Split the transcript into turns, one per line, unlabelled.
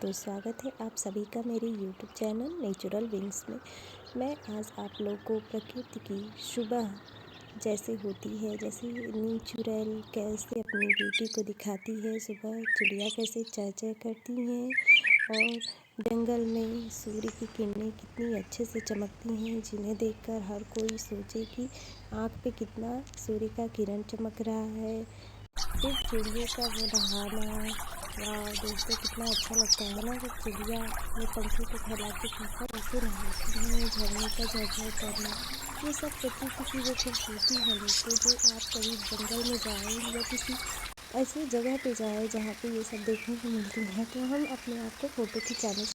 तो स्वागत है आप सभी का मेरे यूट्यूब चैनल नेचुरल विंग्स में। मैं आज आप लोगों को प्रकृति की सुबह जैसे होती है, जैसे नेचुरल कैसे अपनी ब्यूटी को दिखाती है। सुबह चिड़िया कैसे चहचह करती हैं और जंगल में सूर्य की किरणें कितनी अच्छे से चमकती हैं, जिन्हें देखकर हर कोई सोचे कि आँख पे कितना सूर्य का किरण चमक रहा है। फिर चिड़ियों का वो नहाना, वाह दोस्तों कितना अच्छा लगता है ना जब चिड़िया अपने पंखों को फैला के ऊपर ऐसे नहाती हैं। झरने का झरझर करना, ये सब प्रकृति की वो खूबसूरती है दोस्तों, जो आप कभी जंगल में जाएं या किसी ऐसी जगह पे जाएं जहाँ पे ये सब देखने को मिलती हैं, तो हम अपने आप को फ़ोटो खिंचाने